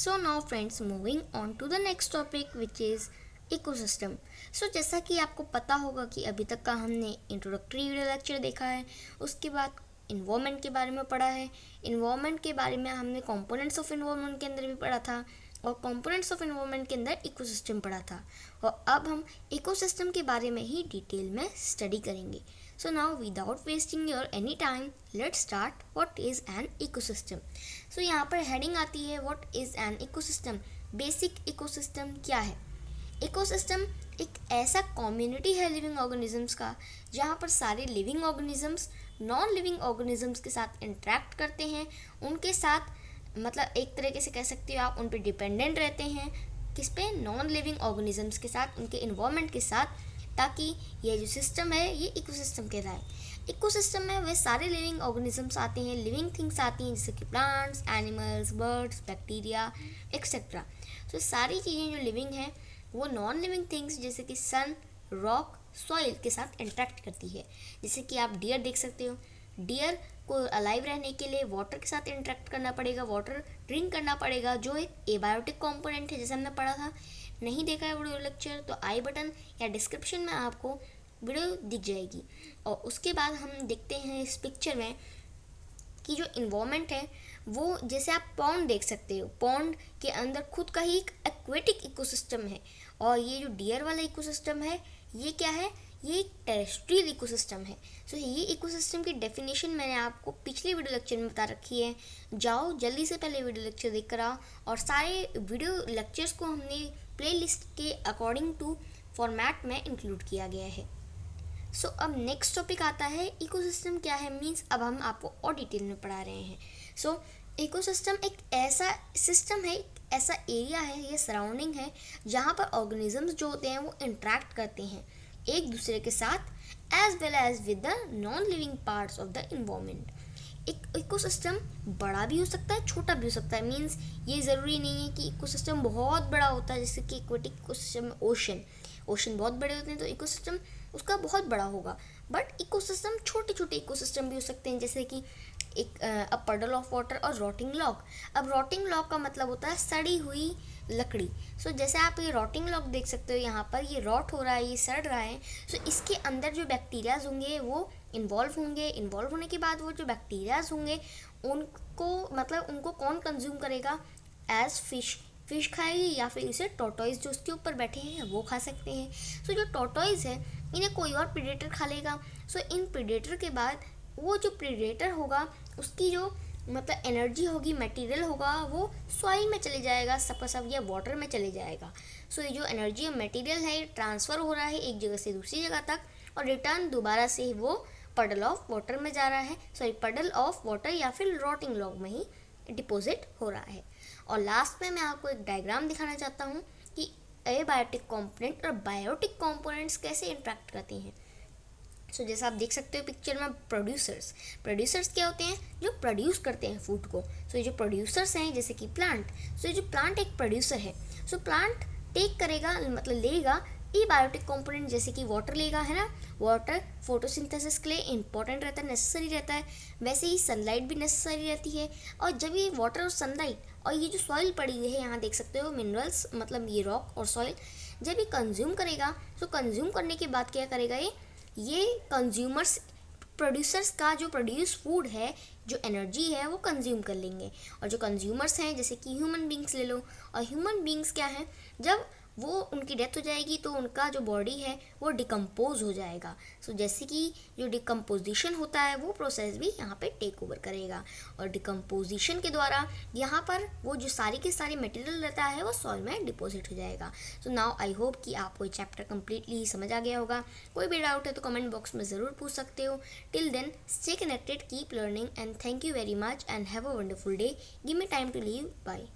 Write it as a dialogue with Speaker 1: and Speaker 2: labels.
Speaker 1: So now friends, moving on to the next topic which is ecosystem. So जैसा कि आपको पता होगा कि अभी तक का हमने इंट्रोडक्टरी वीडियो लेक्चर देखा है, उसके बाद इन्वायरमेंट के बारे में पढ़ा है। इन्वायरमेंट के बारे में हमने कंपोनेंट्स ऑफ इन्वायरमेंट के अंदर भी पढ़ा था और कंपोनेंट्स ऑफ इन्वायरमेंट के अंदर इकोसिस्टम पढ़ा था। और अब हम इकोसिस्टम के बारे में ही डिटेल में स्टडी करेंगे। So now without wasting your any time, let's start what is an ecosystem. So यहाँ पर हेडिंग आती है what is an ecosystem. Basic ecosystem क्या है? इकोसिस्टम एक ऐसा कम्युनिटी है लिविंग ऑर्गेनिजम्स का जहाँ पर सारे living organisms non living organisms के साथ इंटरेक्ट करते हैं, उनके साथ मतलब एक तरीके से कह सकते हो आप उन पर डिपेंडेंट रहते हैं। किस पे? नॉन लिविंग ऑर्गेनिजम्स के साथ, उनके इन्वायरमेंट के साथ, ताकि ये जो सिस्टम है ये इकोसिस्टम कहलाए। इकोसिस्टम में वे सारे लिविंग ऑर्गेनिजम्स आते हैं, लिविंग थिंग्स आती हैं, जैसे कि plants, animals, birds, bacteria etcetera. तो सारी चीज़ें जो लिविंग हैं वो नॉन लिविंग थिंग्स जैसे कि सन, रॉक, सॉइल के साथ इंटरेक्ट करती है। जैसे कि आप डियर देख सकते हो, डियर को अलाइव रहने के लिए वाटर के साथ इंटरेक्ट करना पड़ेगा, वाटर ड्रिंक करना पड़ेगा, जो एक एबायोटिक कंपोनेंट है, जैसे हमने पढ़ा था। नहीं देखा है वीडियो लेक्चर तो आई बटन या डिस्क्रिप्शन में आपको वीडियो दिख जाएगी। और उसके बाद हम देखते हैं इस पिक्चर में कि जो इन्वायरमेंट है वो, जैसे आप पॉन्ड देख सकते हो, पॉन्ड के अंदर खुद का ही एक एक्वेटिक इकोसिस्टम है। और ये जो डियर वाला इकोसिस्टम है ये क्या है? ये एक टेरेस्ट्रियल इकोसिस्टम है। सो ये इकोसिस्टम की डेफिनेशन मैंने आपको पिछले वीडियो लेक्चर में बता रखी है। जाओ जल्दी से पहले वीडियो लेक्चर देख कर आओ। और सारे वीडियो लेक्चर्स को हमने प्लेलिस्ट के अकॉर्डिंग टू फॉर्मेट में इंक्लूड किया गया है। सो अब नेक्स्ट टॉपिक आता है इकोसिस्टम क्या है। मीन्स अब हम आपको और डिटेल में पढ़ा रहे हैं। सो इकोसिस्टम एक ऐसा सिस्टम है, एक ऐसा एरिया है, ये सराउंडिंग है जहाँ पर ऑर्गेनिजम्स जो होते हैं वो इंटरेक्ट करते हैं एक दूसरे के साथ, as well as with the non living parts of the environment. एक इकोसिस्टम बड़ा भी हो सकता है, छोटा भी हो सकता है। मीन्स ये ज़रूरी नहीं है कि इकोसिस्टम बहुत बड़ा होता है, जैसे कि एक्वेटिक इकोसिस्टम में ओशन बहुत बड़े होते हैं तो इकोसिस्टम उसका बहुत बड़ा होगा। बट इकोसिस्टम छोटे छोटे इकोसिस्टम भी हो सकते हैं, जैसे कि एक अ पडल ऑफ वाटर और रॉटिंग लॉग। अब रॉटिंग लॉग का मतलब होता है सड़ी हुई लकड़ी। सो जैसे आप ये रॉटिंग लॉग देख सकते हो, यहाँ पर ये रॉट हो रहा है, ये सड़ रहा है। सो इसके अंदर जो बैक्टीरियाज होंगे वो इन्वॉल्व होंगे। इन्वॉल्व होने के बाद वो जो बैक्टीरियाज होंगे उनको कौन कंज्यूम करेगा? एज फिश खाएगी, या फिर इसे टॉर्टोइज जो उसके ऊपर बैठे हैं वो खा सकते हैं। सो जो टॉर्टोइज है इन्हें कोई और प्रीडेटर खा लेगा। सो इन प्रीडेटर के बाद वो जो प्रीडेटर होगा उसकी जो एनर्जी होगी, मटेरियल होगा, वो सॉइल में चले जाएगा, सब या वाटर में चले जाएगा। सो ये जो एनर्जी और मटेरियल है ये ट्रांसफ़र हो रहा है एक जगह से दूसरी जगह तक, और रिटर्न दोबारा से वो पडल ऑफ वाटर में जा रहा है, पडल ऑफ वाटर या फिर रॉटिंग लॉग में ही डिपॉजिट हो रहा है। और लास्ट में मैं आपको एक डायग्राम दिखाना चाहता हूँ कि एबायोटिक कंपोनेंट और बायोटिक कंपोनेंट्स कैसे इंटरेक्ट करते हैं। सो जैसा आप देख सकते हो पिक्चर में, प्रोड्यूसर्स क्या होते हैं? जो प्रोड्यूस करते हैं फूड को। सो ये जो प्रोड्यूसर्स हैं जैसे कि प्लांट, सो ये जो प्लांट एक प्रोड्यूसर है। सो प्लांट टेक करेगा, लेगा एबायोटिक कंपोनेंट, जैसे कि वाटर लेगा, है ना। वाटर फोटोसिंथेसिस के लिए इंपॉर्टेंट रहता है, नेसेसरी रहता है। वैसे ही सनलाइट भी नेसेसरी रहती है। और जब ये वाटर और सनलाइट और ये जो सॉइल पड़ी हुई है, यहाँ देख सकते हो मिनरल्स, ये रॉक और सॉइल, जब ये कंज्यूम करेगा, सो कंज्यूम करने के बाद क्या करेगा? ये कंज्यूमर्स, प्रोड्यूसर्स का जो प्रोड्यूस फूड है, जो एनर्जी है वो कंज्यूम कर लेंगे। और जो कंज्यूमर्स हैं जैसे कि ह्यूमन बींग्स ले लो, और ह्यूमन बींग्स क्या है, जब वो उनकी डेथ हो जाएगी तो उनका जो बॉडी है वो डिकम्पोज हो जाएगा। सो जैसे कि जो डिकम्पोजिशन होता है वो प्रोसेस भी यहाँ पे टेक ओवर करेगा। और डिकम्पोजिशन के द्वारा यहाँ पर वो जो सारी के सारी मटेरियल रहता है वो सॉइल में डिपॉजिट हो जाएगा। सो नाउ आई होप कि आपको ये चैप्टर कम्प्लीटली समझ आ गया होगा। कोई भी डाउट है तो कमेंट बॉक्स में ज़रूर पूछ सकते हो। Till then stay connected, keep learning, and thank you very much and have a wonderful day. Give me time to leave. Bye.